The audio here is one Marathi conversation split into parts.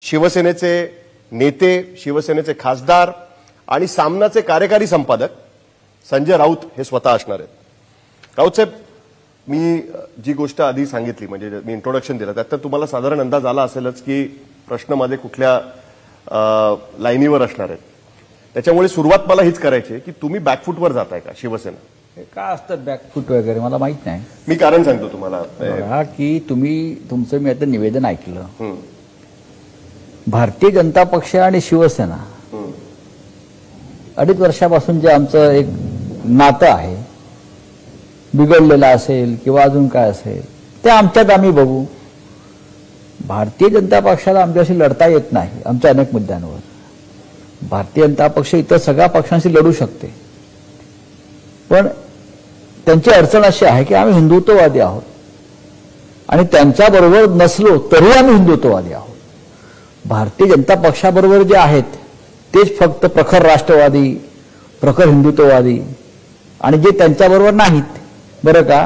शिवसेनेचे नेते, शिवसेनेचे खासदार आणि सामनाचे कार्यकारी संपादक संजय राऊत हे स्वतः असणार आहेत। राऊत साहेब, मी जी गोष्ट आधी सांगितली म्हणजे मी इंट्रोडक्शन दिलं त्यात तुम्हाला साधारण अंदाज आला असेलच की प्रश्न माझे कुठल्या लाईनीवर असणार आहेत। त्याच्यामुळे सुरुवात मला हीच करायची आहे की तुम्ही बॅकफूटवर जाताय का शिवसेना? का असतं बॅकफूट वगैरे मला माहित नाही। मी कारण सांगतो तुम्हाला की तुमचं मी आता निवेदन ऐकलं। भारतीय जनता पक्ष आणि शिवसेना 2.5 वर्षापासून जे आमचं एक नातं आहे बिघडलेलं असेल किंवा अजून काय असेल ते आमच्यात आम्ही बघू। भारतीय जनता पक्षाला आमच्याशी लढता येत नाही आमच्या अनेक मुद्द्यांवर। भारतीय जनता पक्ष इतर सगळ्या पक्षांशी लढू शकते, पण त्यांची अडचण अशी आहे की आम्ही हिंदुत्ववादी आहोत आणि त्यांच्याबरोबर नसलो तरी आम्ही हिंदुत्ववादी आहोत। भारतीय जनता पक्षाबरोबर जे आहेत तेच फक्त प्रखर राष्ट्रवादी, प्रखर हिंदुत्ववादी, आणि जे त्यांच्याबरोबर नाहीत बरं का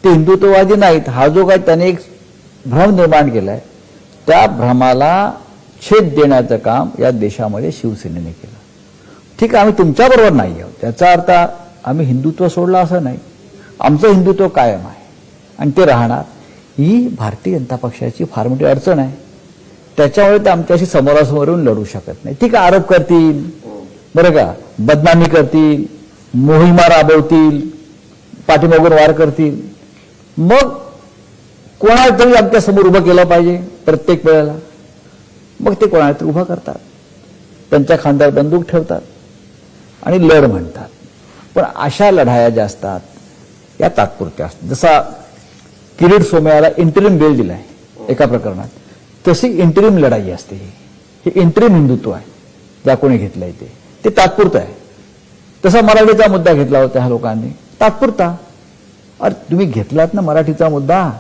ते हिंदुत्ववादी नाहीत हा जो काही त्याने एक भ्रम निर्माण केलाय त्या भ्रमाला छेद देण्याचं काम या देशामध्ये शिवसेनेने केलं। ठीक आहे, आम्ही तुमच्याबरोबर नाही आहोत त्याचा अर्थ आम्ही हिंदुत्व सोडलं असं नाही। आमचं हिंदुत्व कायम आहे आणि ते राहणार। ही भारतीय जनता पक्षाची फार मोठी अडचण आहे, त्याच्यामुळे ते आमच्याशी समोरासमोर येऊन लढू शकत नाही। ठीक आहे, आरोप करतील बरं का, बदनामी करतील, मोहिमा राबवतील, पाठीमागून वार करतील, मग कोणाला तरी आमच्या समोर उभं केलं पाहिजे प्रत्येक वेळेला, मग ते कोणाला तरी उभं करतात, त्यांच्या खांद्यावर बंदूक ठेवतात आणि लढ म्हणतात। पण अशा लढाया ज्या असतात या तात्पुरत्या असतात। जसा किरीट सोमय्याला इंटरिम बेल दिलाय एका प्रकरणात, तशी इंटरिम लढाई असते। हे इंटरिम हिंदुत्व आहे ज्या कोणी घेतलंय ते तात्पुरतं आहे। तसा मराठीचा मुद्दा घेतला होता ह्या लोकांनी, तात्पुरता। अरे तुम्ही घेतलात ना मराठीचा मुद्दा,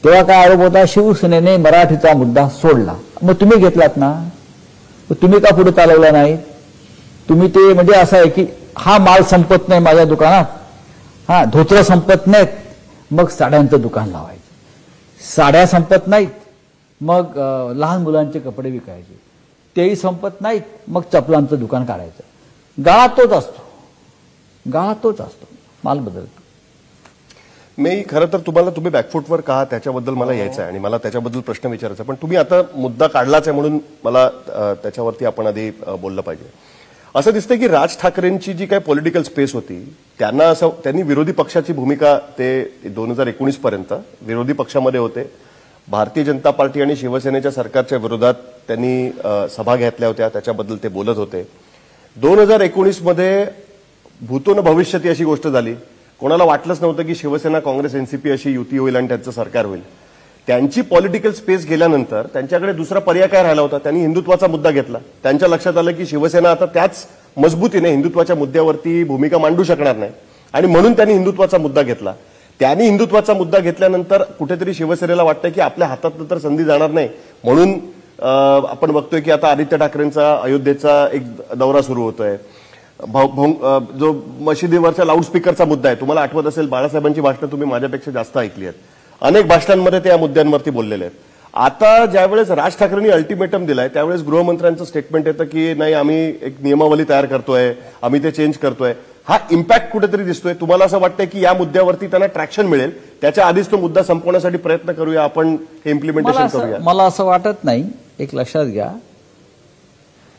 तेव्हा काय आरोप होता शिवसेनेने मराठीचा मुद्दा सोडला, मग तुम्ही घेतलात ना, तुम्ही का पुढे चालवला नाही? तुम्ही ते म्हणजे असं आहे की हा माल संपत नाही माझ्या दुकानात, हा धोतर संपत नाहीत मग साड्यांचं दुकान लावायचं, साड्या संपत नाहीत मग लहान मुलांचे कपडे विकायचे, तेही संपत नाहीत मग चपलांचं दुकान काढायचं। गाळा तोच असतो, गाळा तोच असतो, माल बदलतो। मी खरं तर तुम्ही बॅकफूटवर का त्याच्याबद्दल मला यायचं आहे आणि मला त्याच्याबद्दल प्रश्न विचारायचा, पण तुम्ही आता मुद्दा काढलाच आहे म्हणून मला त्याच्यावरती आपण आधी बोललं पाहिजे। असं दिसतंय की राज ठाकरेंची जी काही पॉलिटिकल स्पेस होती त्यांनी विरोधी पक्षाची भूमिका ते 2019 पर्यंत विरोधी पक्षामध्ये होते। भारतीय जनता पार्टी आणि शिवसेनेच्या सरकारच्या विरोधात त्यांनी सभा घेतल्या होत्या, त्याच्याबद्दल ते बोलत होते। 2019 मध्ये भूतो न भविष्यती अशी गोष्ट झाली, कोणाला वाटलंच नव्हतं की शिवसेना काँग्रेस एनसीपी अशी युती होईल आणि त्यांचं सरकार होईल। त्यांची पॉलिटिकल स्पेस गेल्यानंतर त्यांच्याकडे दुसरा पर्याय काय राहिला होता? त्यांनी हिंदुत्वाचा मुद्दा घेतला। त्यांच्या लक्षात आलं की शिवसेना आता त्याच मजबूतीने हिंदुत्वाच्या मुद्द्यावरती भूमिका मांडू शकणार नाही आणि म्हणून त्यांनी हिंदुत्वाचा मुद्दा घेतला। त्यांनी हिंदुत्वाचा मुद्दा घेतल्यानंतर कुठेतरी शिवसेनेला वाटतं की आपल्या हातातनं तर संधी जाणार नाही, म्हणून आपण बघतोय की आता आदित्य ठाकरेंचा अयोध्येचा एक दौरा सुरू होतोय। जो मशिदीवरच्या लाऊडस्पीकरचा मुद्दा आहे, तुम्हाला आठवत असेल बाळासाहेबांची भाषणं तुम्ही माझ्यापेक्षा जास्त ऐकली आहेत, अनेक भाषणांमध्ये ते या मुद्द्यांवरती बोललेले आहेत। आता ज्यावेळेस राज ठाकरेंनी अल्टिमेटम दिलाय त्यावेळेस गृहमंत्र्यांचं स्टेटमेंट येतं की नाही आम्ही एक नियमावली तयार करतोय, आम्ही ते चेंज करतोय। हा इम्पॅक्ट कुठेतरी दिसतोय। तुम्हाला असं वाटतंय की या मुद्द्यावरती त्यांना ट्रॅक्शन मिळेल, त्याच्या आधीच तो मुद्दा संपवण्यासाठी प्रयत्न करूया, आपण हे इम्प्लिमेंटेशन करूया? मला असं वाटत नाही। एक लक्षात घ्या,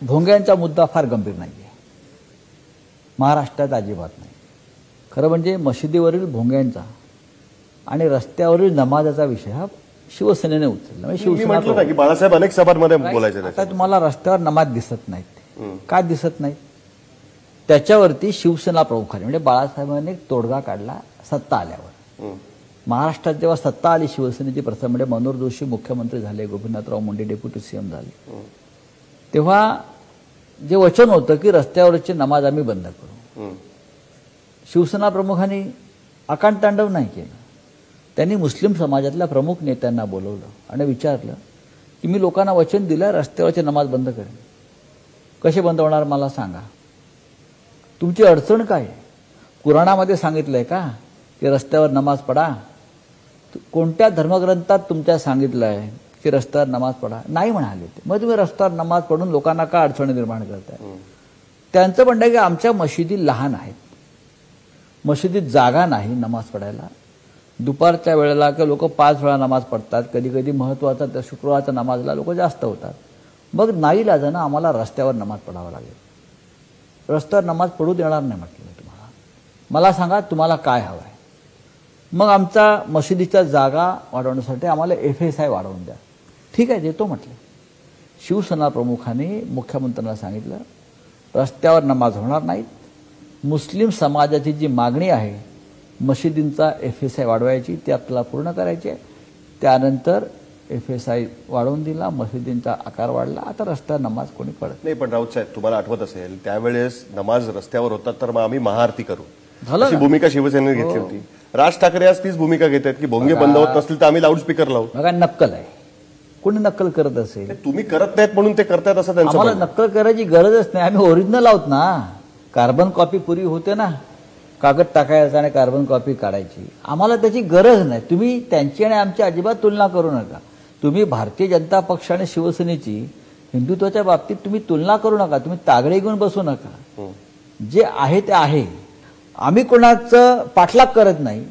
भोंग्यांचा मुद्दा फार गंभीर नाहीये महाराष्ट्रात, अजिबात नाही। खरं म्हणजे मशिदीवरील भोंग्यांचा आणि रस्त्यावरील नमाजाचा विषय हा शिवसेनेने उचलला। शिवसेना की बाळासाहेब अनेक सभांमध्ये बोलायचे, आता तुम्हाला रस्त्यावर नमाज दिसत नाहीत, का दिसत नाहीत? त्याच्यावरती शिवसेना प्रमुखांनी म्हणजे बाळासाहेबांनी एक तोडगा काढला सत्ता आल्यावर। महाराष्ट्रात जेव्हा सत्ता आली शिवसेनेची प्रथम म्हणजे मनोहर जोशी मुख्यमंत्री झाले, गोपीनाथराव मुंडे डेप्युटी सीएम झाले, तेव्हा जे वचन होतं की रस्त्यावरची नमाज आम्ही बंद करू, शिवसेना प्रमुखांनी आकांडतांडव नाही केलं। त्यांनी मुस्लिम समाजातल्या प्रमुख नेत्यांना बोलवलं आणि विचारलं की मी लोकांना वचन दिलं रस्त्यावरची नमाज बंद करेन, कसे बंद होणार मला सांगा, तुमची अडचण काय? कुराणामध्ये सांगितलंय का की रस्त्यावर नमाज पडा? कोणत्या धर्मग्रंथात तुमच्या सांगितलंय की की रस्त्यावर नमाज पढा, नाही म्हणाले ते. मग तुम्ही रस्त्यावर नमाज पढून लोकांना का अडचणी निर्माण करताय? त्यांचं म्हणणं आहे की आमच्या मशिदी लहान आहेत, मशिदीत जागा नाही नमाज पढायला. दुपारच्या वेळेला की लोक 5 वेळा नमाज पडतात, कधी कधी महत्त्वाचा त्या शुक्रवारच्या नमाजला लोक जास्त होतात. मग नाईलाजानं आम्हाला रस्त्यावर नमाज पढावा लागेल. रस्त्यावर नमाज पडू देणार नाही म्हटलं मी तुम्हाला. मला सांगा तुम्हाला काय हवं आहे. मग आमच्या मशिदीच्या जागा वाढवण्यासाठी आम्हाला FSI वाढवून द्या. ठीक आहे, देतो म्हटलं. शिवसेना प्रमुखांनी मुख्यमंत्र्यांना सांगितलं रस्त्यावर नमाज होणार नाहीत. मुस्लिम समाजाची जी मागणी आहे मशिदींचा FSI वाढवायची ती आपल्याला पूर्ण करायची आहे. त्यानंतर FSI वाढवून दिला, मशिदींचा आकार वाढला. आता रस्त्यावर नमाज कोणी पडत नाही. पण राऊत साहेब तुम्हाला आठवत असेल त्यावेळेस नमाज रस्त्यावर होतात तर मग आम्ही महाआरती करू झालं अशी ना? भूमिका शिवसेनेने घेतली होती. राज ठाकरे आज तीच भूमिका घेत आहेत की भोंगे बंद होत नसतील तर आम्ही लाऊडस्पीकर लावू. बघा नक्कल आहे. कोणी नक्कल करत असेल, तुम्ही करत नाहीत म्हणून ते करतायत असं त्यांचं आम्हाला म्हणणं. नक्कल करायची गरजच नाही. आम्ही ओरिजिनल आहोत ना. कार्बन कॉपी पूर्वी होते ना, कागद टाकायचा आणि कार्बन कॉपी काढायची. आम्हाला त्याची गरज नाही. तुम्ही त्यांची आणि आमची अजिबात तुलना करू नका. तुम्ही भारतीय जनता पक्ष आणि शिवसेनेची हिंदुत्वाच्या बाबतीत तुम्ही तुलना करू नका. तुम्ही तागडे घेऊन बसू नका. जे आहे ते आहे. आम्ही कोणाचं पाठलाग करत नाही.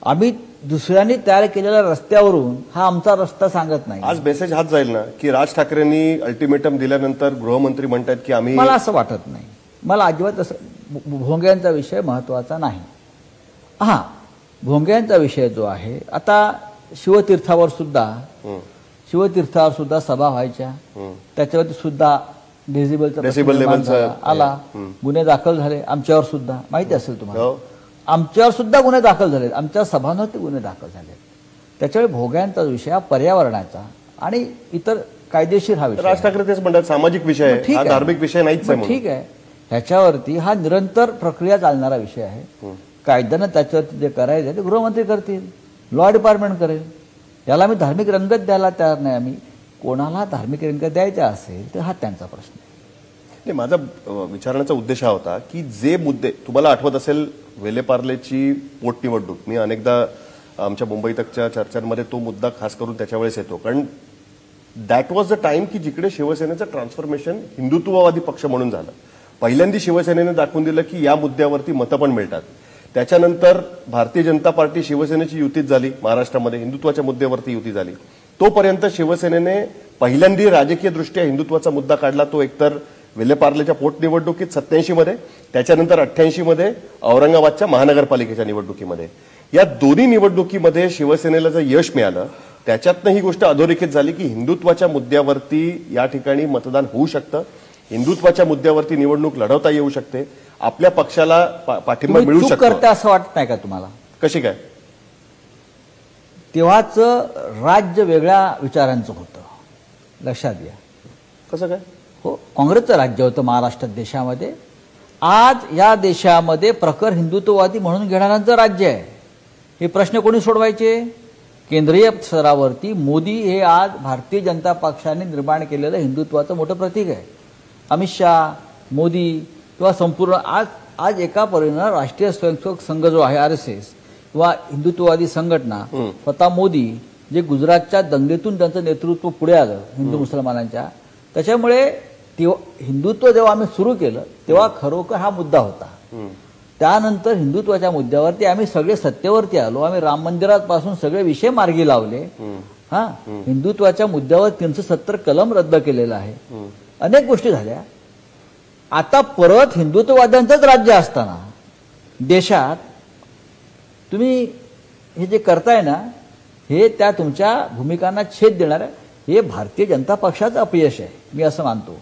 आम्ही दुसऱ्यांनी तयार केलेल्या रस्त्यावरून हा आमचा रस्ता सांगत नाही. आज मेसेज हाच जाईल ना की राज ठाकरेंनी अल्टिमेटम दिल्यानंतर गृहमंत्री म्हणतात की आम्ही. मला असं वाटत नाही. मला अजिबात असं भोंग्यांचा विषय महत्वाचा नाही. हा भोंग्यांचा विषय जो आहे आता शिवतीर्थावर सुद्धा सभा व्हायच्या, त्याच्यावरती सुद्धा डेसिबल लेवलचा आला, गुन्हे दाखल झाले आमच्यावर सुद्धा. माहिती असेल तुम्हाला, आमच्यावर सुद्धा गुन्हे दाखल झाले, आमच्या सभांवरती गुन्हे दाखल झाले. त्याच्यामुळे भोग्यांचा विषय हा पर्यावरणाचा आणि इतर कायदेशीर हा विषय. राज ठाकरे तेच म्हणतात सामाजिक विषय आहे, हा धार्मिक विषय नाहीच आहे. ठीक आहे, ह्याच्यावरती हा निरंतर प्रक्रिया चालणारा विषय आहे. कायद्यानं त्याच्यावरती जे करायचं ते गृहमंत्री करतील, लॉ डिपार्टमेंट करेल. याला आम्ही धार्मिक रंगत द्यायला तयार नाही. आम्ही कोणाला धार्मिक रंगत द्यायचा असेल तर हा त्यांचा प्रश्न आहे. माझा विचारण्याचा उद्देश हा होता की जे मुद्दे तुम्हाला आठवत असेल, वेलेपार्लेची पोटनिवडणूक, मी अनेकदा आमच्या मुंबई तकच्या चर्चांमध्ये तो मुद्दा खास करून त्याच्या वेळेस येतो, कारण दॅट वॉज द टाइम की जिकडे शिवसेनेचं ट्रान्सफॉर्मेशन हिंदुत्ववादी पक्ष म्हणून झालं. पहिल्यांदा शिवसेनेने दाखवून दिलं की या मुद्द्यावरती मतं पण मिळतात. त्याच्यानंतर भारतीय जनता पार्टी शिवसेनेची युतीच झाली, महाराष्ट्रामध्ये हिंदुत्वाच्या मुद्द्यावरती युती झाली. तोपर्यंत शिवसेनेने पहिल्यांदा राजकीय दृष्ट्या हिंदुत्वाचा मुद्दा काढला, तो एकतर वेलेपार्लेच्या पोटनिवडणुकीत 87 मध्ये, त्याच्यानंतर 88 मध्ये औरंगाबादच्या महानगरपालिकेच्या निवडणुकीमध्ये. या दोन्ही निवडणुकीमध्ये शिवसेनेला जर यश मिळालं त्याच्यातनं ही गोष्ट अधोरेखित झाली की हिंदुत्वाच्या मुद्द्यावरती या ठिकाणी मतदान होऊ शकतं, हिंदुत्वाच्या मुद्द्यावरती निवडणूक लढवता येऊ शकते, आपल्या पक्षाला पाठिंबा मिळू शकतो. करते असं वाटत नाही का तुम्हाला? कशी काय? तेव्हाच राज्य वेगळ्या विचारांचं होतं, लक्षात घ्या. कसं काय? हो, काँग्रेसचं राज्य होतं महाराष्ट्रात, देशामध्ये. आज या देशामध्ये प्रखर हिंदुत्ववादी म्हणून घेणाऱ्यांचं राज्य आहे. हे प्रश्न कोणी सोडवायचे? केंद्रीय स्तरावरती मोदी हे आज भारतीय जनता पक्षाने निर्माण केलेलं हिंदुत्वाचं मोठं प्रतीक आहे. अमित शहा, मोदी किंवा संपूर्ण आज एका परिणाम राष्ट्रीय स्वयंसेवक संघ जो आहे RSS किंवा हिंदुत्ववादी संघटना, स्वतः मोदी जे गुजरातच्या दंगलीतून त्यांचं नेतृत्व पुढे आलं हिंदू मुसलमानांच्या, त्याच्यामुळे हिंदुत्व जेव्हा आम्ही सुरू केलं तेव्हा खरोखर हा मुद्दा होता. त्यानंतर हिंदुत्वाच्या मुद्द्यावरती आम्ही सगळे सत्तेवरती आलो. आम्ही राम मंदिरापासून सगळे विषय मार्गी लावले. हिंदुत्वाच्या मुद्द्यावर 370 कलम रद्द केलेला आहे. अनेक गोष्टी झाल्या. आता परत हिंदुत्ववाद्यांचंच राज्य असताना देशात तुम्ही हे जे करताय ना, हे त्या तुमच्या भूमिकांना छेद देणार आहे. हे भारतीय जनता पक्षाचं अपयश आहे, मी असं मानतो.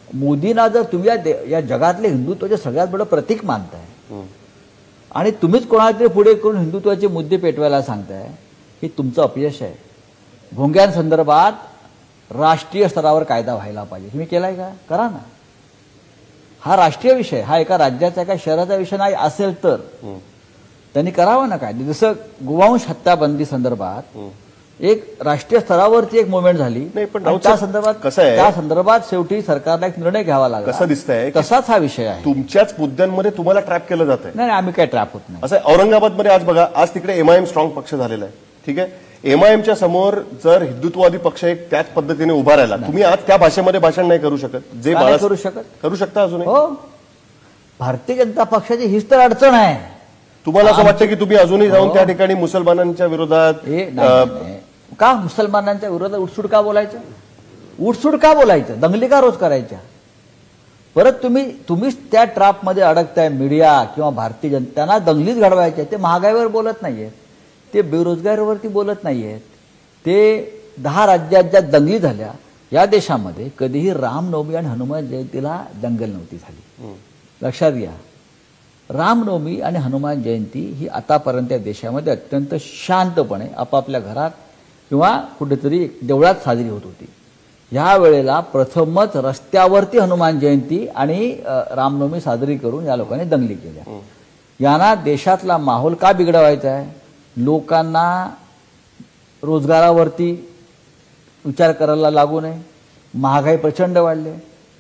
मोदींना जर तुम्ही या जगातले हिंदुत्वाचे सगळ्यात मोठं प्रतीक मानताय आणि तुम्हीच कोणाला तरी पुढे करून हिंदुत्वाचे मुद्दे पेटवायला सांगताय, हे तुमचं अपयश आहे. भोंग्यांसंदर्भात राष्ट्रीय स्तरावर कायदा व्हायला पाहिजे. तुम्ही केलाय का? करा ना. हा राष्ट्रीय विषय, हा एका राज्याचा एका शहराचा विषय नाही असेल तर त्यांनी करावं ना कायदे. जसं गोवंश हत्याबंदी संदर्भात एक राष्ट्रीय स्तरावरती एक मुवमेंट झाली, पण त्या संदर्भात शेवटी सरकारला एक निर्णय घ्यावा लागला. कसं दिसतंय तसाच हा विषय आहे. तुमच्याच मुद्द्यांमध्ये तुम्हाला ट्रॅप केलं जात आहे. नाही, आम्ही काय ट्रॅप होत नाही. असं औरंगाबादमध्ये आज बघा, आज तिकडे MIM स्ट्रॉंग पक्ष झालेला आहे. ठीक आहे, एमआयएमच्या समोर जर हिंदुत्ववादी पक्ष एक त्याच पद्धतीने उभा राहिला, तुम्ही आज त्या भाषेमध्ये भाषण नाही करू शकत जे का नाही करू शकत? करू शकता अजून. हो, भारतीय जनता पक्षाची हीच तर अडचण आहे. तुम्हाला असं वाटतं की तुम्ही अजूनही जाऊन त्या ठिकाणी मुसलमानांच्या विरोधात नाही. का मुसलमानांच्या विरोधात उठसूट का बोलायचं? उठसूट का बोलायचं? दंगली का रोज करायच्या? परत तुम्हीच त्या ट्रॅपमध्ये अडकताय. मीडिया किंवा भारतीय जनताना दंगलीच घडवायच्या. ते महागाईवर बोलत नाहीयेत, ते बेरोजगारीवरती बोलत नाहीयेत, ते 10 राज्यात ज्या दंगली झाल्या या देशामध्ये कधीही रामनवमी आणि हनुमान जयंतीला दंगल नव्हती झाली. लक्षात घ्या, रामनवमी आणि हनुमान जयंती ही आतापर्यंत या देशामध्ये अत्यंत शांतपणे आपापल्या घरात किंवा कुठेतरी देवळात साजरी होत होती. ह्या वेळेला प्रथमच रस्त्यावरती हनुमान जयंती आणि रामनवमी साजरी करून या लोकांनी दंगली केल्या. यांना देशातला माहोल का बिघडवायचा आहे? लोकांना रोजगारावरती विचार करायला लागू नये, महागाई प्रचंड वाढली,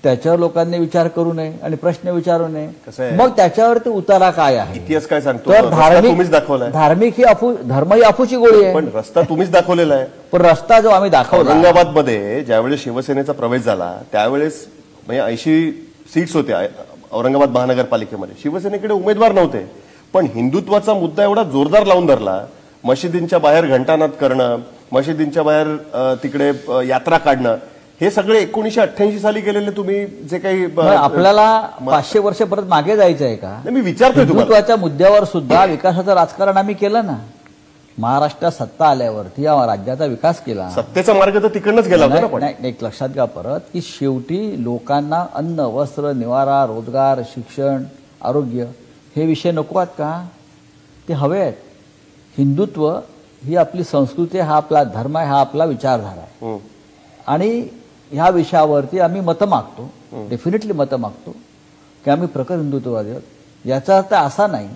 त्याच्यावर लोकांनी विचार करू नये आणि प्रश्न विचारू नये. मग त्याच्यावरती उतारा काय आहे? इतिहास काय सांगतो? तर तुम्हीच दाखवलाय. धार्मिक ही धर्म ही अफूची गोळी आहे. पण रस्ता तुम्हीच दाखवलेला आहे. पण रस्ता जो आम्ही दाखवला, औरंगाबादमध्ये ज्यावेळेस शिवसेनेचा प्रवेश झाला त्यावेळेस म्हणजे 80 सीट्स होत्या औरंगाबाद महानगरपालिकेमध्ये. शिवसेनेकडे उमेदवार नव्हते, पण हिंदुत्वाचा मुद्दा एवढा जोरदार लावून धरला. मशिदींच्या बाहेर घंटानाद करणं, मशिदींच्या बाहेर तिकडे यात्रा काढणं, हे सगळे 1988 साली केलेले तुम्ही जे काही आपल्याला 500 वर्ष परत मागे जायचं आहे का? मी विचारतोय हिंदुत्वाच्या मुद्द्यावर सुद्धा विकासाचं राजकारण आम्ही केलं ना. महाराष्ट्रात सत्ता आल्यावरती या राज्याचा विकास केला. सत्तेचा मार्ग तर तिकडनंच गेला होता ना. पण एक लक्षात घ्या परत की शेवटी लोकांना अन्न, वस्त्र, निवारा, रोजगार, शिक्षण, आरोग्य हे विषय नको आहेत का? ते हवे आहेत. हिंदुत्व ही आपली संस्कृती, हा आपला धर्म आहे, हा आपला विचारधारा आहे. आणि ह्या विषयावरती आम्ही मतं मागतो, डेफिनेटली मतं मागतो की आम्ही प्रखर हिंदुत्ववादी आहोत. याचा अर्थ असा नाही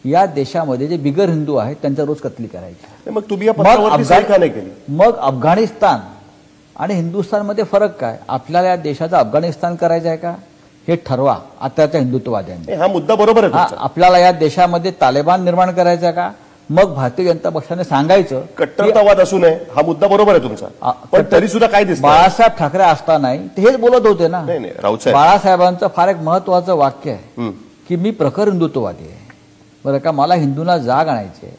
या देशामध्ये जे बिगर हिंदू आहेत त्यांच्या रोज कत्तली करायची. मग तुम्ही या पत्रावरती सही का नाही केली? मग अफगाणिस्तान आणि हिंदुस्थानमध्ये फरक काय? आपल्याला या देशाचं अफगाणिस्तान करायचं आहे का हे ठरवा आताच्या हिंदुत्ववाद्यांनी. हा मुद्दा बरोबर आहे. आपल्याला या देशामध्ये तालिबान निर्माण करायचं आहे का? मग भारतीय जनता पक्षाने सांगायचं कट्टरतावाद असू नये. हा मुद्दा बरोबर आहे तुमचा, पण तरी सुद्धा काय दिसतं? बाळासाहेब ठाकरे असतानाही ते हेच बोलत होते ना. नाही, राऊतसाहेब, बाळासाहेबांचं फार एक महत्वाचं वाक्य आहे की मी प्रखर हिंदुत्ववादी आहे. बरं का, मला हिंदूंना जाग आणायची आहे,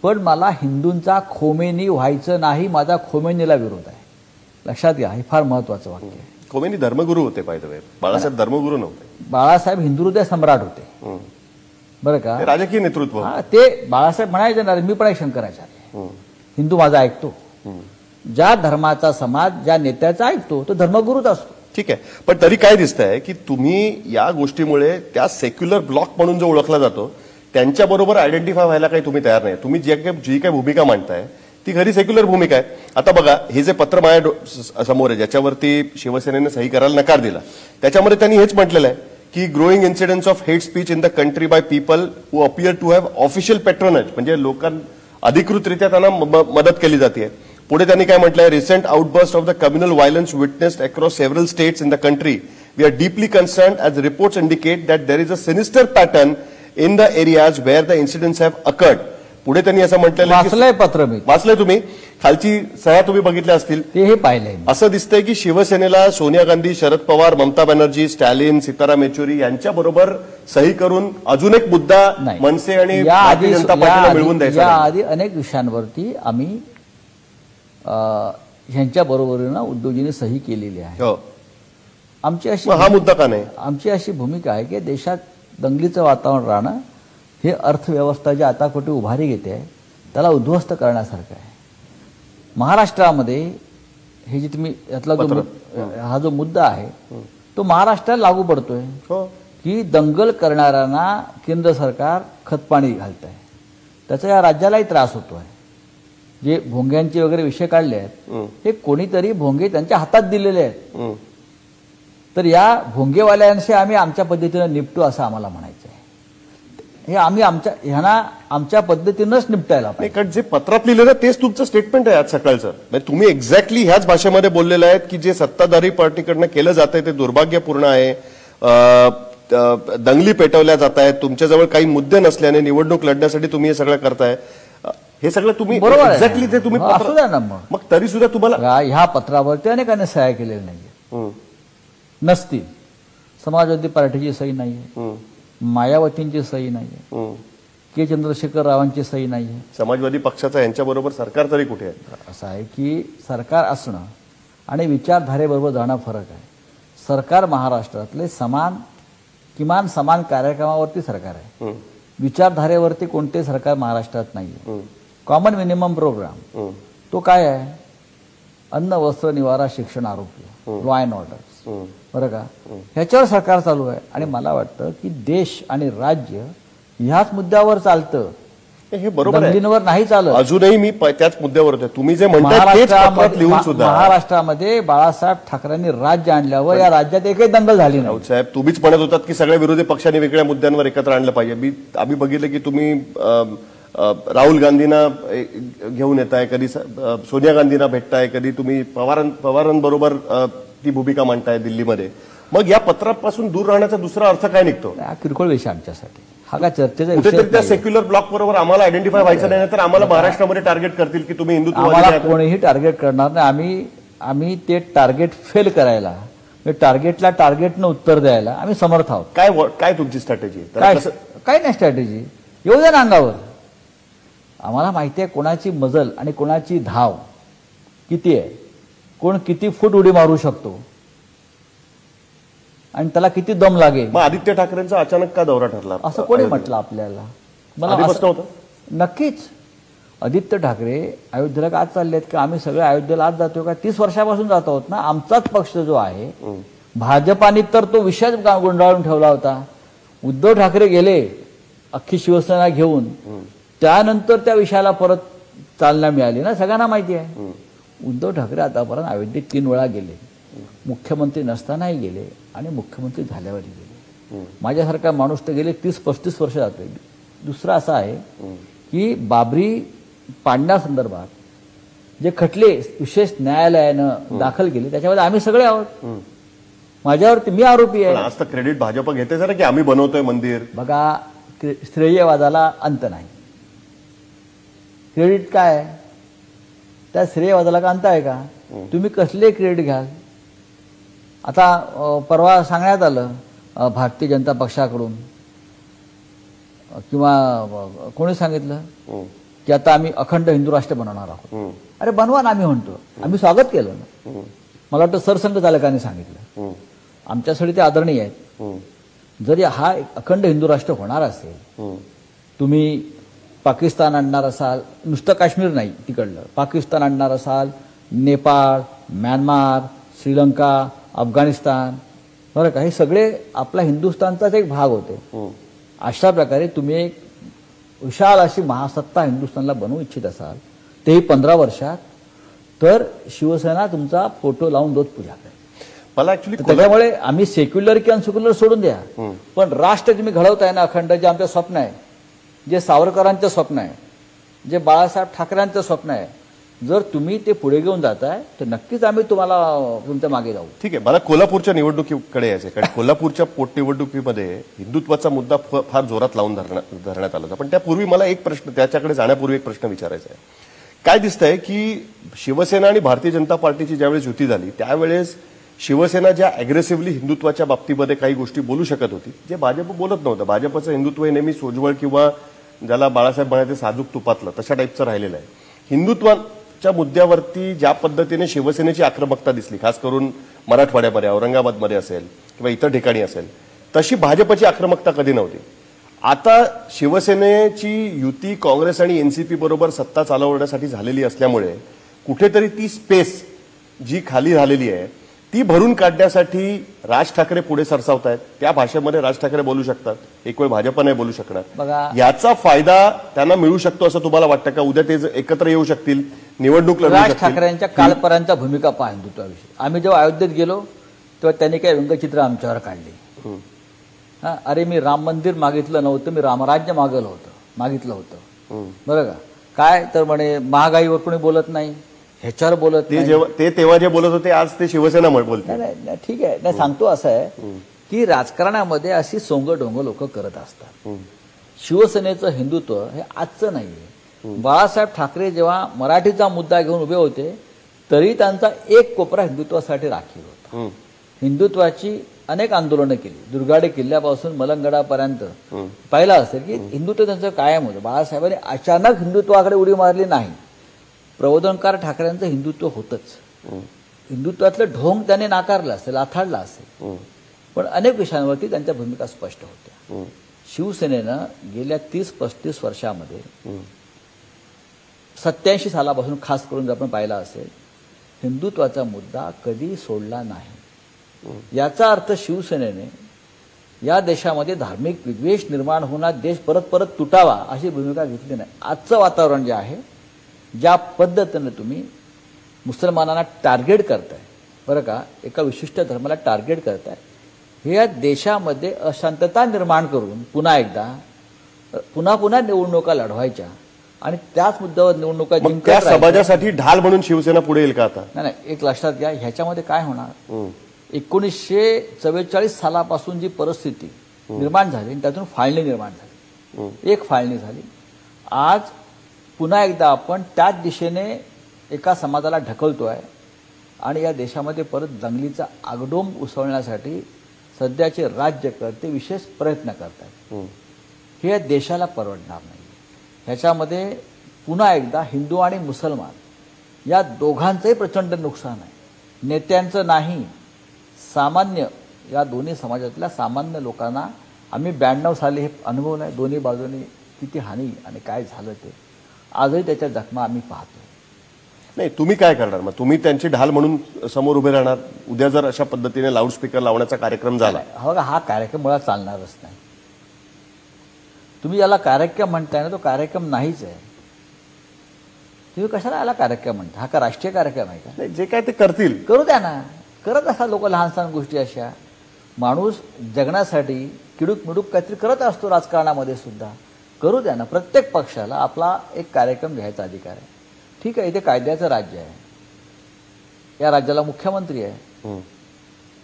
पण मला हिंदूंचा खोमेनी व्हायचं नाही, माझा खोमेनीला विरोध आहे. लक्षात घ्या, हे फार महत्वाचं वाक्य आहे. खोमेनी धर्मगुरू होते, बाय द वे. बाळासाहेब धर्मगुरू नव्हते. बाळासाहेब हिंदुहृदय सम्राट होते. बरं का, राजकीय नेतृत्व. ते बाळासाहेब म्हणायचे ना, मी पण एक शंकराचार्य, हिंदू माझा ऐकतो. ज्या धर्माचा समाज ज्या नेत्याचा ऐकतो तो धर्मगुरूच असतो. ठीक आहे, पण तरी काय दिसतंय की तुम्ही या गोष्टीमुळे त्या सेक्युलर ब्लॉक म्हणून जो ओळखला जातो त्यांच्याबरोबर आयडेंटिफाय व्हायला काही तुम्ही तयार नाही. तुम्ही जी काही भूमिका मांडताय ती खरी सेक्युलर भूमिका आहे. आता बघा, हे जे पत्र माझ्या समोर आहे ज्याच्यावरती शिवसेनेने सही करायला नकार दिला, त्याच्यामध्ये त्यांनी हेच म्हटलेलं आहे की growing incidents of hate speech in the country by people who appear to have official patronage, म्हणजे अधिकृतरित्या त्यांना मदत केली जाते. पुढे त्यांनी काय म्हटलंय, recent outburst of the communal violence witnessed across several states in the country. We are deeply concerned as reports indicate that there is a sinister pattern in the areas where the incidents have occurred. पुढे त्यांनी असं म्हटलेलं, वाचलंय पत्र, मी वाचलंय, तुम्ही खालची सह्या तुम्ही बघितल्या असतील, ते हे पाहिलंय. असं दिसतंय की शिवसेनेला सोनिया गांधी, शरद पवार, ममता बॅनर्जी, स्टॅलिन, सीताराम येचुरी यांच्या बरोबर सही करून अजून एक मुद्दा मनसे आणि भारतीय जनता पार्टीला मिळवून द्यायचा. याआधी अनेक विषयांवरती आम्ही ह्यांच्या बरोबरीनं उद्धवजींनी सही केलेली आहे. आमची अशी, हा मुद्दा का नाही? आमची अशी भूमिका आहे की देशात दंगलीचं वातावरण राहणं हे अर्थव्यवस्था जी आता कुठे उभारी घेते त्याला उद्ध्वस्त करण्यासारखं आहे. महाराष्ट्रामध्ये हे जे तुम्ही यातला हा जो मुद्दा आहे तो महाराष्ट्राला लागू पडतोय की दंगल करणाऱ्यांना केंद्र सरकार खतपाणी घालत आहे. त्याचा या राज्यालाही त्रास होतोय. जे भोंग्यांचे वगैरे विषय काढले आहेत हे कोणीतरी भोंगे त्यांच्या हातात दिलेले आहेत. तर या भोंगेवाल्यांशी आम्ही आमच्या पद्धतीनं निपटू असं आम्हाला म्हणायचं आहे. हे आम्ही आमच्या पद्धतीनंच निपटायला पाहिजे. कारण जे पत्रात लिहिलेलं तेच तुमचं स्टेटमेंट आहे आज सकाळचं. म्हणजे तुम्ही एक्झॅक्टली ह्याच भाषेमध्ये बोललेलं आहेत की जे सत्ताधारी पार्टीकडनं केलं जात आहे ते दुर्भाग्यपूर्ण आहे. दंगली पेटवल्या जात आहेत, तुमच्याजवळ काही मुद्दे नसल्याने निवडणूक लढण्यासाठी तुम्ही हे सगळं करताय. हे सगळं तुम्ही बरोबर आहे. एक्झॅक्टली ते तुम्ही हो, असू द्या ना मग. मग तरी सुद्धा तुम्हाला बघा, ह्या पत्रावरती अनेकांनी सह्या केलेल्या नाहीये, नसतील. समाजवादी पार्टीची सही नाहीये, मायावतींची सही नाहीये, के चंद्रशेखर रावांची सही नाहीये. समाजवादी पक्षाचा यांच्याबरोबर सरकार तरी कुठे आहे? असं आहे की सरकार असणं आणि विचारधारेबरोबर जाणं फरक आहे. सरकार महाराष्ट्रातले किमान समान कार्यक्रमावरती सरकार आहे. विचारधारेवरती कोणते सरकार महाराष्ट्रात नाहीये. कॉमन मिनिमम प्रोग्राम तो काय आहे? अन्न, वस्त्र, निवारा, शिक्षण, आरोग्य, लॉ अँड ऑर्डर, बरं का, ह्याच्यावर सरकार चालू आहे. आणि मला वाटतं की देश आणि राज्य ह्याच मुद्द्यावर चालतं, हे बरोबर आहे. दंगलींवर नाही चालत. अजूनही मी त्याच मुद्द्यावर होते. तुम्ही जे म्हणताय तेच पत्रात लिहून सुद्धा महाराष्ट्रामध्ये बाळासाहेब ठाकरेंनी राज्य आणल्यावर या राज्यात एकही दंगल झाली नाही. राऊत साहेब, तुम्हीच म्हणत होतात की सगळ्या विरोधी पक्षांनी वेगळ्या मुद्द्यांवर एकत्र आणलं पाहिजे. आम्ही बघितलं की तुम्ही राहुल गांधींना घेऊन येताय, कधी सोनिया गांधींना भेटताय, कधी तुम्ही पवारांबरोबर ती भूमिका मांडताय दिल्लीमध्ये. मग या पत्रापासून दूर राहण्याचा दुसरा अर्थ काय निघतो? हा किरकोळ विषय आमच्यासाठी, हा काय चर्चेचा कुठेतरी विषय त्या नाही. सेक्युलर ब्लॉक बरोबर आम्हाला आयडेंटिफाय व्हायचं नाही, तर आम्हाला महाराष्ट्रामध्ये टार्गेट करतील की तुम्ही आम्हाला हिंदुत्व. कोणीही टार्गेट करणार नाही. आम्ही ते टार्गेट फेल करायला, टार्गेटला टार्गेटनं उत्तर द्यायला आम्ही समर्थ आहोत. काय तुमची स्ट्रॅटेजी? काय नाही स्ट्रॅटेजी, येऊ द्या ना अंगावर. आम्हाला माहिती आहे कोणाची मजल आणि कोणाची धाव किती आहे, कोण किती फूट उडी मारू शकतो आणि त्याला किती दम लागेल. मग आदित्य ठाकरेंचा अचानक का दौरा ठरला असं कोणी म्हटलं आपल्याला? आधीपासून होतं? नक्कीच. आदित्य ठाकरे अयोध्येला का आज चालले आहेत? की आम्ही सगळे अयोध्येला आज जातो का? 30 वर्षापासून जात आहोत ना. आमचाच पक्ष जो आहे, भाजपाने तर तो विषयच गुंडाळून ठेवला होता. उद्धव ठाकरे गेले अख्खी शिवसेना घेऊन, त्यानंतर त्या विषयाला परत चालना मिळाली ना, सगळ्यांना माहिती आहे. उद्धव ठाकरे आतापर्यंत अयोध्येत 3 वेळा गेले, मुख्यमंत्री नसतानाही गेले आणि मुख्यमंत्री झाल्यावरही गेले. माझ्यासारखा माणूस तर गेले 30-35 वर्ष जातोय. दुसरं असं आहे की बाबरी पाडण्यासंदर्भात जे खटले विशेष न्यायालयानं दाखल केले त्याच्यामध्ये आम्ही सगळे आहोत. माझ्यावरती मी आरोपी आहे. आज तर क्रेडिट भाजप घेते जरा की आम्ही बनवतोय मंदिर. बघा, श्रेयवादाला अंत नाही. क्रेडिट काय आहे? त्या श्रेयवादाला का अंत आहे का? तुम्ही कसले क्रेडिट घ्याल? आता परवा सांगण्यात आलं भारतीय जनता पक्षाकडून किंवा कोणी सांगितलं की आता आम्ही अखंड हिंदू राष्ट्र बनवणार आहोत. अरे बनवा ना, आम्ही म्हणतो. आम्ही स्वागत केलं ना. मला वाटतं सरसंघचालकांनी सांगितलं. आमच्यासाठी ते आदरणीय आहेत. जरी हा अखंड हिंदू राष्ट्र होणार असेल, तुम्ही पाकिस्तान आणणार असाल, नुसतं काश्मीर नाही तिकडलं, पाकिस्तान आणणार असाल, नेपाळ, म्यानमार, श्रीलंका, अफगाणिस्तान, बरं का, हे सगळे आपला हिंदुस्थानचाच एक भाग होते. अशा प्रकारे तुम्ही एक विशाल अशी महासत्ता हिंदुस्थानला बनवू इच्छित असाल, तेही 15 वर्षात, तर शिवसेना तुमचा फोटो लावून रोज पूजा करेल. मला ऍक्च्युली त्याच्यामुळे आम्ही सेक्युलर की अनसेक्युलर सोडून द्या, पण राष्ट्र तुम्ही घडवताय ना अखंड, जे आमचं स्वप्न आहे, जे सावरकरांचं स्वप्न आहे, जे बाळासाहेब ठाकरेंचं स्वप्न आहे, जर तुम्ही ते पुढे घेऊन जाताय तर नक्कीच आम्ही तुम्हाला तुमच्या मागे जाऊ. ठीक आहे. मला कोल्हापूरच्या निवडणुकीकडे यायचं, कारण कोल्हापूरच्या पोटनिवडणुकीमध्ये हिंदुत्वाचा मुद्दा फार जोरात लावून धरण्यात आला होता. पण त्यापूर्वी मला एक प्रश्न, त्याच्याकडे जाण्यापूर्वी एक प्रश्न विचारायचा आहे. काय दिसतंय की शिवसेना आणि भारतीय जनता पार्टीची ज्यावेळेस युती झाली त्यावेळेस शिवसेना ज्या अग्रेसिव्हली हिंदुत्वाच्या बाबतीमध्ये काही गोष्टी बोलू शकत होती, जे भाजप बोलत नव्हतं. भाजपचं हिंदुत्व हे नेहमी सोज्वळ किंवा ज्याला बाळासाहेब म्हणायचे साजूक तुपातलं तशा टाईपचं राहिलेलं आहे. हिंदुत्वाच्या मुद्द्यावरती ज्या पद्धतीने शिवसेनेची आक्रमकता दिसली, खास करून मराठवाड्यामध्ये, औरंगाबादमध्ये असेल किंवा इतर ठिकाणी असेल, तशी भाजपची आक्रमकता कधी नव्हती. आता शिवसेनेची युती काँग्रेस आणि एनसीपी बरोबर सत्ता चालवण्यासाठी झालेली असल्यामुळे कुठेतरी ती स्पेस जी खाली झालेली आहे ती भरून काढण्यासाठी राज ठाकरे पुढे सरसावत आहेत. त्या भाषेमध्ये राज ठाकरे बोलू शकतात, एक वेळ भाजप नाही बोलू शकणार. बघा, याचा फायदा त्यांना मिळू शकतो असं तुम्हाला वाटतं का? उद्या ते एकत्र येऊ शकतील, निवडणूक लढवू शकतील. राज ठाकरेंच्या कालपर्यंतच्या भूमिका पहा हिंदुत्वाविषयी. आम्ही जेव्हा अयोध्येत गेलो तेव्हा त्यांनी काही व्यंगचित्र आमच्यावर काढले. अरे मी राम मंदिर मागितलं नव्हतं, मी रामराज्य मागितलं होतं. बरं का, काय तर म्हणे महागाईवर कोणी बोलत नाही, ह्याच्यावर बोलत ते तेव्हा जे बोलत होते आज ते शिवसेना बोलते. नाही ठीक आहे, नाही सांगतो असं आहे की राजकारणामध्ये अशी सोंग डोंग लोक करत असतात. शिवसेनेचं हिंदुत्व हे आजचं नाहीये. बाळासाहेब ठाकरे जेव्हा मराठीचा मुद्दा घेऊन उभे होते तरी त्यांचा एक कोपरा हिंदुत्वासाठी राखीव होता. हिंदुत्वाची अनेक आंदोलनं केली, दुर्गाडे किल्ल्यापासून मलंगडापर्यंत पाहिलं असेल की हिंदुत्व त्यांचं कायम होतं. बाळासाहेबांनी अचानक हिंदुत्वाकडे उडी मारली नाही. प्रबोधनकार ठाकरेंचं हिंदुत्व होतच. हिंदुत्वातलं ढोंग त्याने नाकारलं असेल, आथाडलं असेल, पण अनेक विषयांवरती त्यांच्या भूमिका स्पष्ट होत्या. शिवसेनेनं गेल्या 30-35 वर्षामध्ये 87 सालापासून खास करून जर आपण पाहिला असेल हिंदुत्वाचा मुद्दा कधी सोडला नाही. याचा अर्थ शिवसेनेने या देशामध्ये धार्मिक विद्वेष निर्माण होणार, देश परत परत तुटावा अशी भूमिका घेतली नाही. आजचं वातावरण जे आहे, ज्या पद्धतीने तुम्ही मुसलमानांना टार्गेट करताय, बरं का, एका विशिष्ट धर्माला टार्गेट करताय, हे या देशामध्ये अशांतता निर्माण करून पुन्हा निवडणुका लढवायच्या आणि त्याच मुद्द्यावर निवडणुका जिंकत त्या समाजासाठी ढाल म्हणून शिवसेना पुढे येईल का आता? नाही, एक लक्षात घ्या, ह्याच्यामध्ये काय होणार, 1944 सालापासून जी परिस्थिती निर्माण झाली त्यातून फाळणी निर्माण झाली, एक फाळणी झाली. आज पुन्हा एकदा आपण त्याच दिशेने एका समाजाला ढकलतोय आणि या देशामध्ये परत दंगलीचा आगडोंब उसळण्यासाठी सध्याचे राज्यकर्ते विशेष प्रयत्न करतात. हे या देशाला परवडणार नाही. ह्याच्यामध्ये पुन्हा एकदा हिंदू आणि मुसलमान या दोघांचंही प्रचंड नुकसान आहे. नेत्यांचं नाही, सामान्य या दोन्ही समाजातल्या सामान्य लोकांना आम्ही 92 साली हे अनुभवलं आहे. दोन्ही बाजूने किती हानी आणि काय झालं ते आजही त्याच्या जखमा आम्ही पाहतो. नाही, तुम्ही काय करणार मग? तुम्ही त्यांची ढाल म्हणून समोर उभे राहणार? उद्या जर अशा पद्धतीने लाऊडस्पीकर लावण्याचा कार्यक्रम झाला, हा कार्यक्रम मुळात चालणारच नाही. तुम्ही याला कार्यक्रम म्हणताय ना, तो कार्यक्रम नाहीच आहे. तुम्ही कशाला याला कार्यक्रम म्हणता? हा का राष्ट्रीय कार्यक्रम आहे का? नाही, जे काय ते करतील, करू द्या ना. करत असा लोक लहान सहान गोष्टी अशा. माणूस जगण्यासाठी किडूक मिडूक काहीतरी करत असतो राजकारणामध्ये सुद्धा. करू द्या ना. प्रत्येक पक्षाला आपला एक कार्यक्रम घ्यायचा अधिकार आहे. ठीक आहे, इथे कायद्याचं राज्य आहे, या राज्याला मुख्यमंत्री आहे,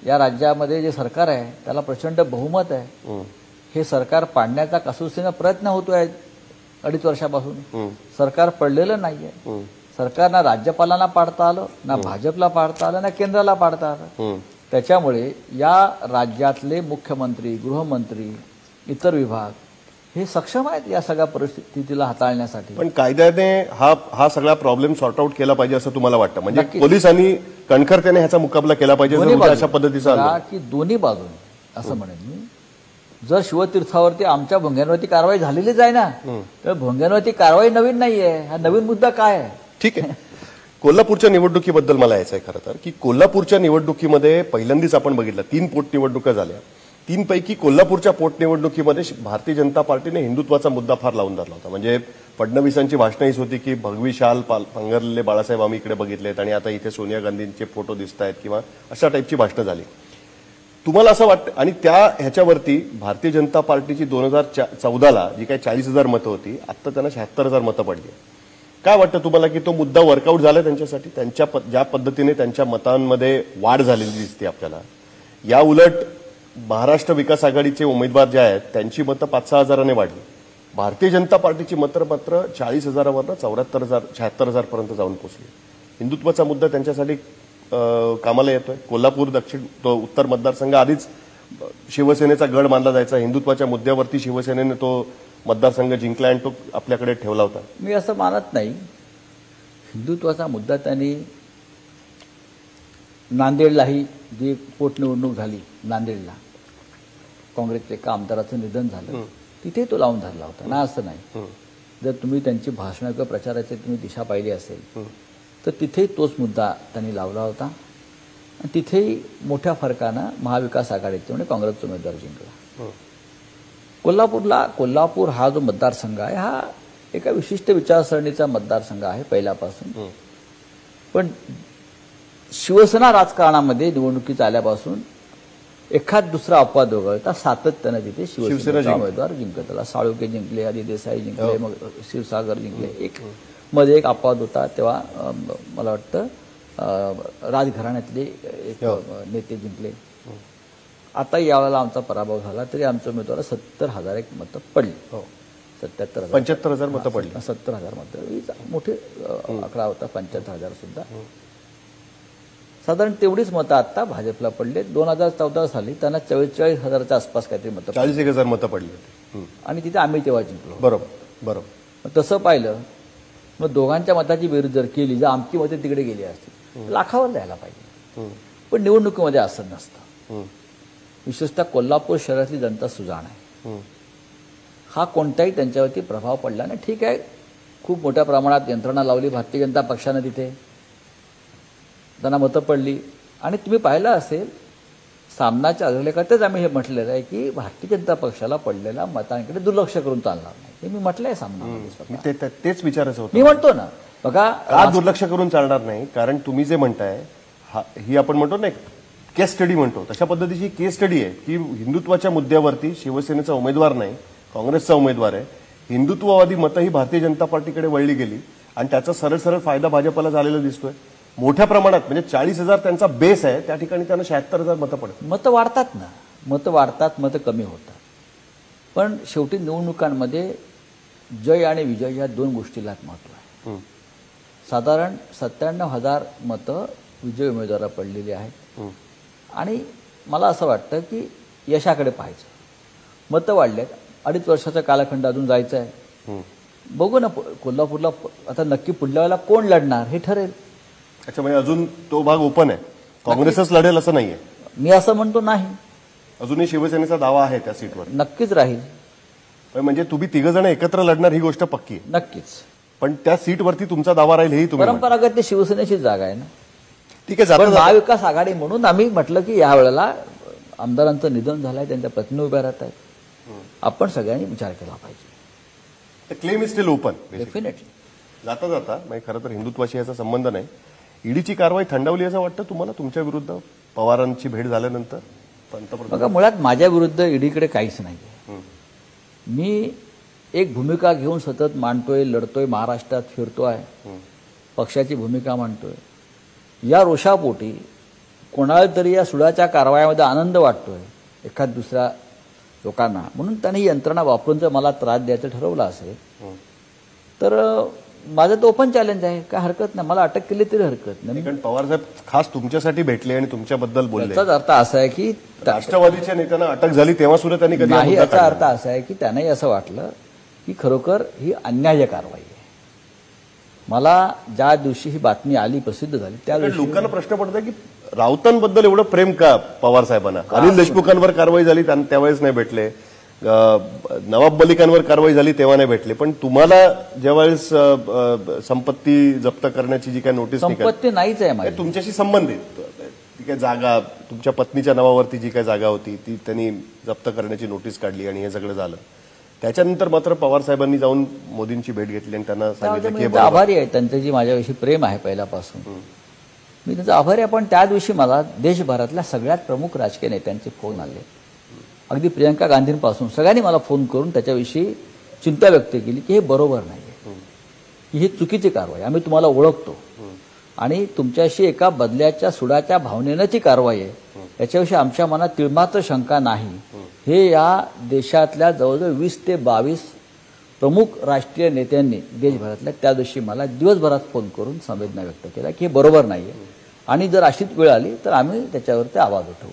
या राज्यामध्ये जे सरकार आहे त्याला प्रचंड बहुमत आहे. हे सरकार पाडण्याचा कसोशीने प्रयत्न होतोय 2.5 वर्षापासून. सरकार पडलेलं नाहीये. सरकार ना राज्यपालांना पाडता आलं, ना भाजपला पाडता आलं, ना केंद्राला पाडता आलं. त्याच्यामुळे या राज्यातले मुख्यमंत्री, गृहमंत्री, इतर विभाग हे सक्षम आहेत या सगळ्या परिस्थितीला हाताळण्यासाठी. पण कायद्याने हा सगळा प्रॉब्लेम सॉर्ट आउट केला पाहिजे असं तुम्हाला वाटतं? म्हणजे पोलिसांनी कणखरतेने ह्याचा मुकाबला केला पाहिजे अशा पद्धतीचा की दोन्ही बाजूने असं म्हणेन मी. जर शिवतीर्थावरती आमच्या भोंग्यांवरती कारवाई झालेलीच आहे ना, तर भोंग्यांवरती कारवाई नवीन नाहीये. हा नवीन मुद्दा काय आहे? ठीक आहे. कोल्हापूरच्या निवडणुकीबद्दल मला यायचं आहे खरं तर, की कोल्हापूरच्या निवडणुकीमध्ये पहिल्यांदाच आपण बघितलं 3 पोटनिवडणुका झाल्या. 3 पैकी कोल्हापूरच्या पोटनिवडणुकीमध्ये भारतीय जनता पार्टीने हिंदुत्वाचा मुद्दा फार लावून धरला होता. म्हणजे फडणवीसांची भाषणं हीच होती की भगवी शाल पांघरलेले बाळासाहेब आम्ही इकडे बघितलेत आणि आता इथे सोनिया गांधींचे फोटो दिसत आहेत किंवा अशा टाईपची भाषणं झाली. तुम्हाला असं वाटतं? आणि ह्याच्यावरती भारतीय जनता पार्टीची 2014ला जी काही 40,000 मतं होती, आता त्यांना 76,000 मतं पडली. काय वाटतं तुम्हाला की तो मुद्दा वर्कआउट झाला त्यांच्यासाठी? ज्या पद्धतीने त्यांच्या मतांमध्ये वाढ झालेली दिसते आपल्याला. या उलट महाराष्ट्र विकास आघाडीचे उमेदवार जे आहेत त्यांची मतं 5-6 हजाराने वाढली. भारतीय जनता पार्टीची मतं मात्र 40,000वरनं 74,000 76,000 पर्यंत जाऊन पोहोचली. हिंदुत्वाचा मुद्दा त्यांच्यासाठी कामाला येतोय. कोल्हापूर उत्तर मतदारसंघ आधीच शिवसेनेचा गड मानला जायचा. हिंदुत्वाच्या मुद्द्यावरती शिवसेनेने तो मतदारसंघ जिंकला आणि तो आपल्याकडे ठेवला होता. मी असं मानत नाही. हिंदुत्वाचा मुद्दा त्यांनी नांदेडलाही जी पोटनिवडणूक झाली, नांदेडला काँग्रेसच्या एका आमदाराचं निधन झालं, तिथे तो लावून धरला होता ना, असं नाही. जर तुम्ही त्यांची भाषणं किंवा प्रचाराची तुम्ही दिशा पाहिली असेल तर तिथे तोच मुद्दा त्यांनी लावला होता. आणि तिथेही मोठ्या फरकानं महाविकास आघाडीचे म्हणजे काँग्रेसचा उमेदवार जिंकला. कोल्हापूर हा जो मतदारसंघ आहे हा एका विशिष्ट विचारसरणीचा मतदारसंघ आहे पहिल्यापासून. पण शिवसेना राजकारणामध्ये निवडणुकीत आल्यापासून एखाद दुसरा अपवाद वगळता सातत्यानं तिथे शिवसेनेचा उमेदवार जिंकत आला. साळुंखे जिंकले, आदी देसाई जिंकले, मग क्षीरसागर जिंकले. मध्ये एक अपवाद होता, तेव्हा मला वाटतं राजघराण्यातले एक नेते जिंकले. आता यावेळेला आमचा पराभव झाला तरी आमच्या उमेदवाराला 70,000 मतं पडली. 77,000 75,000 मतं पडली. 70,000 मतं ही मोठी आकडा होता. 75,000 सुद्धा साधारण तेवढीच मतं आता भाजपला पडले. 2014 साली त्यांना 44,000च्या आसपास काहीतरी मतं 41,000 मतं पडली होती. आणि तिथे आम्ही तेव्हा जिंकलो. बरोबर. मग तसं पाहिलं मग दोघांच्या मताची बेरीज जर केली, जर आमची मते तिकडे गेली असती लाखावर द्यायला पाहिजे. पण निवडणुकीमध्ये असं नसतं. विशेषतः कोल्हापूर शहरातली जनता सुजाण आहे. हा कोणताही त्यांच्यावरती प्रभाव पडला नाही. ठीक आहे, खूप मोठ्या प्रमाणात यंत्रणा लावली भारतीय जनता पक्षानं, तिथे त्यांना मतं पडली. आणि तुम्ही पाहिलं असेल सामनाच्या अग्रलेखातच आम्ही हे म्हटलेलं आहे की भारतीय जनता पक्षाला पडलेल्या मतांकडे दुर्लक्ष करून चालणार नाही. हे मी म्हटलंय सामनामध्ये. तेच विचारायचं होतं. मी म्हणतो ना, बघा का दुर्लक्ष करून चालणार नाही, कारण तुम्ही जे म्हणताय ही आपण म्हणतो ना केस स्टडी म्हणतो, तशा पद्धतीची केस स्टडी आहे की हिंदुत्वाच्या मुद्द्यावरती शिवसेनेचा उमेदवार नाही, काँग्रेसचा उमेदवार आहे. हिंदुत्ववादी मतं ही भारतीय जनता पार्टीकडे वळली गेली आणि त्याचा सरळ सरळ फायदा भाजपला झालेला दिसतोय मोठ्या प्रमाणात. म्हणजे 40,000 त्यांचा बेस आहे, त्या ठिकाणी त्यांना 76,000 मतं पडतात. मतं वाढतात ना, मतं वाढतात, मतं कमी होतात. पण शेवटी निवडणुकांमध्ये जय आणि विजय या दोन गोष्टीला महत्व आहे. साधारण 97,000 मतं विजय उमेदवाराला पडलेली आहेत. आणि मला असं वाटतं की यशाकडे पाहायचं. मतं वाढल्यात, 2.5 वर्षाचा कालखंड अजून जायचा आहे. बघू ना कोल्हापूरला आता नक्की पुढल्या वेळेला कोण लढणार हे ठरेल. अच्छा, म्हणजे अजून तो भाग ओपन आहे, काँग्रेसच लढेल असं नाहीये. मी असं म्हणतो नाही, अजूनही शिवसेनेचा दावा आहे त्या सीटवर. नक्कीच राहील. म्हणजे तुम्ही 3 जण एकत्र लढणार ही गोष्ट पक्की आहे. नक्कीच. पण त्या सीटवरती तुमचा दावा राहील हेही तुम्ही परंपरागत ते शिवसेनेची जागा आहे ना. ठीक आहे. पण महाविकास आघाडी म्हणून आम्ही म्हटलं की या वेळेला आमदारांचं निधन झालंय, त्यांच्या पत्नी उभ्या राहत आहेत, आपण सगळ्यांनी विचार केला पाहिजे. Claim is steel open. Definitely. जाता जाता म्हणजे खरं तर हिंदुत्वाशी याचा संबंध नाही, ईडीची कारवाई थंडावली असं वाटतं तुम्हाला तुमच्या विरुद्ध पवारांची भेट झाल्यानंतर? पंतप्रधान बघा, मुळात माझ्या विरुद्ध ईडीकडे काहीच नाही. मी एक भूमिका घेऊन सतत मांडतोय, लढतोय, महाराष्ट्रात फिरतोय, पक्षाची भूमिका मांडतोय. या रोषापोटी कोणाला तरी या सुडाच्या कारवायामध्ये आनंद वाटतोय एखाद दुसऱ्या लोकांना, म्हणून त्यांनी यंत्रणा वापरून जर मला त्रास द्यायचं ठरवलं असेल तर माझं तो ओपन चॅलेंज आहे. काय हरकत नाही, मला अटक केली तरी हरकत नाही. कारण पवारसाहेब खास तुमच्यासाठी भेटले आणि तुमच्याबद्दल बोलले. याचाच अर्थ असा आहे की राष्ट्रवादीच्या नेत्यांना अटक झाली तेव्हा सुद्धा त्यांनी कधी नाही. याचा अर्थ असा आहे की त्यांनाही असं वाटलं की खरोखर ही अन्याय्य कारवाई आहे. मला ज्या दिवशी ही बातमी आली, प्रसिद्ध झाली, त्या दिवशी लोकांना प्रश्न पडतो की राऊतांबद्दल एवढं प्रेम का पवार साहेबांना? अनिल देशमुखांवर कारवाई झाली त्यावेळेस नाही भेटले, नवाब मलिकांवर कारवाई झाली तेव्हा नाही भेटले, पण तुम्हाला ज्यावेळेस संपत्ती जप्त करण्याची जी काही नोटीस संपत्ती नाहीच आहे माझी, तुमच्याशी संबंधित ती काय जागा, तुमच्या पत्नीच्या नावावरती जी काही जागा होती ती त्यांनी जप्त करण्याची नोटीस काढली आणि हे सगळं झालं. त्याच्यानंतर मात्र पवार साहेबांनी जाऊन मोदींची भेट घेतली आणि त्यांना सांगितलं की आभारी आहे, त्यांचं जी माझ्याविषयी प्रेम आहे पहिल्यापासून, मी त्यांचा आभारी आहे. पण त्या दिवशी मला देशभरातल्या सगळ्यात प्रमुख राजकीय नेत्यांचे फोन आले, अगदी प्रियंका गांधींपासून सगळ्यांनी मला फोन करून त्याच्याविषयी चिंता व्यक्त केली की हे बरोबर नाही, की ही चुकीची कारवाई, आम्ही तुम्हाला ओळखतो आणि तुमच्याशी एका बदल्याच्या सुडाच्या भावनेची कारवाई आहे, याच्याविषयी आमच्या मनात तिळमात्र शंका नाही. हे या देशातल्या जवळजवळ 20 ते 22 प्रमुख राष्ट्रीय नेत्यांनी देशभरातल्या त्या दिवशी मला दिवसभरात फोन करून संवेदना व्यक्त केल्या की हे बरोबर नाहीये आणि जर अशीच वेळ आली तर आम्ही त्याच्यावरती आवाज उठवू.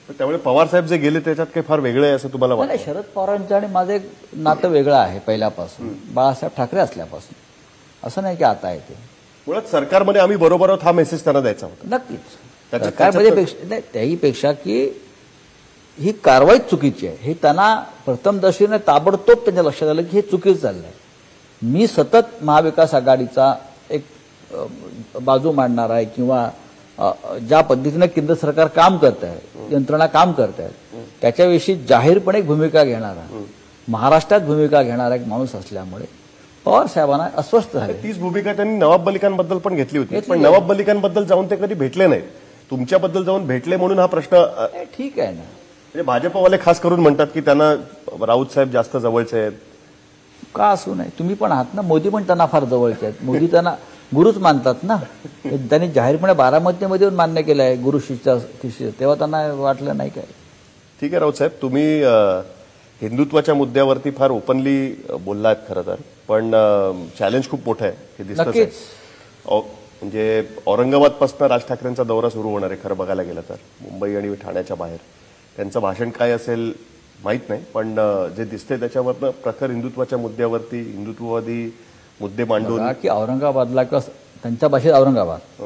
त्यामुळे पवार साहेब जे गेले त्याच्यात काही फार वेगळं आहे असं तुम्हाला वाटतं? शरद पवारांचं आणि माझं एक नातं वेगळं आहे पहिल्यापासून, बाळासाहेब ठाकरे असल्यापासून. असं नाही की आता आहे ते. मुळात सरकारमध्ये आम्ही बरोबर आहोत हा मेसेज त्यांना द्यायचा होता. नक्कीच सरकारमध्ये नाही, त्याहीपेक्षा की ही कारवाई चुकीची आहे हे त्यांना प्रथम दर्शनीने ताबडतोब त्यांच्या लक्षात आलं की हे चुकीचं चाललंय. मी सतत महाविकास आघाडीचा एक बाजू मांडणार आहे किंवा ज्या पद्धतीने केंद्र सरकार काम करत आहे, यंत्रणा काम करत आहेत, त्याच्याविषयी जाहीरपणे एक भूमिका घेणारा, महाराष्ट्रात भूमिका घेणारा एक माणूस असल्यामुळे पवार साहेबांना अस्वस्थ झाले. तीच भूमिका त्यांनी नवाब मलिकांबद्दल पण घेतली होती, पण नवाब मलिकांबद्दल जाऊन ते कधी भेटले नाहीत. तुमच्याबद्दल जाऊन भेटले म्हणून हा प्रश्न. ठीक आहे ना, म्हणजे भाजपवाले खास करून म्हणतात की त्यांना राऊत साहेब जास्त जवळचे आहेत. का असू नये, तुम्ही पण आहात ना, मोदी पण त्यांना फार जवळचे आहेत, मोदी त्यांना गुरुच मानतात ना. त्यांनी जाहीरपणे बारामतीमध्ये येऊन मान्य केलं आहे गुरु शिष्य, तेव्हा त्यांना वाटलं नाही काय. ठीक आहे राऊत साहेब, तुम्ही हिंदुत्वाच्या मुद्द्यावरती फार ओपनली बोललात खरं तर, पण चॅलेंज खूप मोठं आहे हे दिसतंच आहे. नक्कीच. म्हणजे औरंगाबादपासून राज ठाकरेंचा दौरा सुरू होणार आहे खरं बघायला गेलं तर, मुंबई आणि ठाण्याच्या बाहेर. त्यांचं भाषण काय असेल माहित नाही, पण जे दिसतंय त्याच्यावरनं प्रखर हिंदुत्वाच्या मुद्द्यावरती हिंदुत्ववादी मुद्दे मांडून बघा की औरंगाबादला किंवा त्यांच्या भाषेत औरंगाबाद,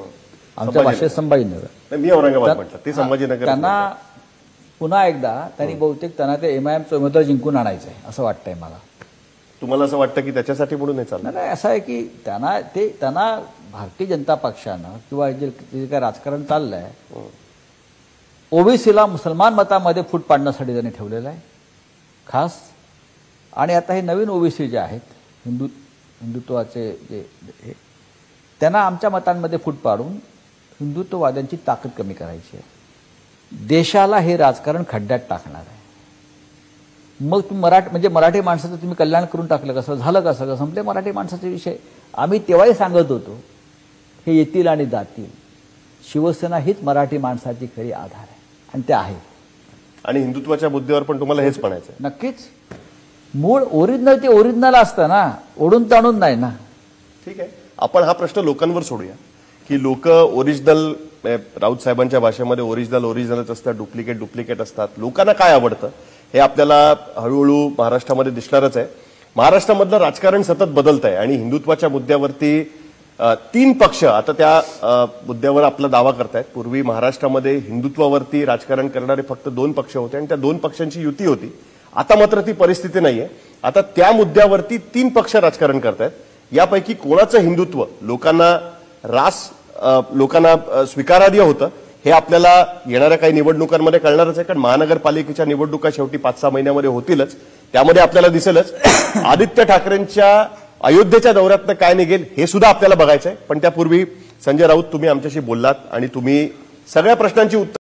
आमच्या भाषेत संभाजीनगर. नाही, मी औरंगाबाद म्हटलं, ते संभाजीनगर. त्यांना पुन्हा एकदा त्यांनी बहुतेक त्यांना ते MIMचं उमेदवार जिंकून आणायचं आहे असं वाटतंय मला. तुम्हाला असं वाटतं की त्याच्यासाठी म्हणून हे चाललं? नाही, असं आहे की त्यांना भारतीय जनता पक्षानं किंवा जे काय राजकारण चाललंय ओबीसीला मुसलमान मतामध्ये फूट पाडण्यासाठी त्यांनी ठेवलेलं आहे खास. आणि आता हे नवीन ओबीसी जे आहेत हिंदुत्वाचे जे त्यांना आमच्या मतांमध्ये फूट पाडून हिंदुत्ववाद्यांची ताकद कमी करायची आहे. देशाला हे राजकारण खड्ड्यात टाकणार आहे. मग तुम्ही मराठी माणसाचं तुम्ही कल्याण करून टाकलं कसं, झालं कसं, संपले मराठी माणसाचे विषय. आम्ही तेव्हाही सांगत होतो हे येतील आणि जातील. शिवसेना हीच मराठी माणसाची खरी आधार आहे आणि ते आहे. आणि हिंदुत्वाच्या मुद्द्यावर पण तुम्हाला हेच म्हणायचं आहे? नक्कीच. मूळ ओरिजिनल ते ओरिजिनल असतं ना, ओढून ताणून नाही ना. ठीक आहे, आपण हा प्रश्न लोकांवर सोडूया की लोक ओरिजिनल, राऊत साहेबांच्या भाषेमध्ये ओरिजिनलच असतात, डुप्लिकेट असतात. लोकांना काय आवडतं हे आपल्याला हळूहळू महाराष्ट्रामध्ये दिसणारच आहे. महाराष्ट्रामधलं राजकारण सतत बदलत आहे आणि हिंदुत्वाच्या मुद्द्यावरती 3 पक्ष आता त्या मुद्द्यावर आपला दावा करतायत. पूर्वी महाराष्ट्रामध्ये हिंदुत्वावरती राजकारण करणारे फक्त 2 पक्ष होते आणि त्या 2 पक्षांची युती होती. आता मात्र ती परिस्थिती नाहीये. आता त्या मुद्द्यावरती 3 पक्ष राजकारण करतायत. यापैकी कोणाचं हिंदुत्व लोकांना स्वीकारार्ह होतं हे आपल्याला येणाऱ्या काही निवडणुकांमध्ये कळणारच आहे. कारण महानगरपालिकेच्या निवडणुका शेवटी 5-6 महिन्यामध्ये होतीलच. त्यामध्ये आपल्याला दिसेलच आदित्य ठाकरेंच्या अयोध्येच्या दौऱ्यातनं काय निघेल हे सुद्धा आपल्याला बघायचं आहे. पण त्यापूर्वी संजय राऊत, तुम्ही आमच्याशी बोललात आणि तुम्ही सगळ्या प्रश्नांची उत्तर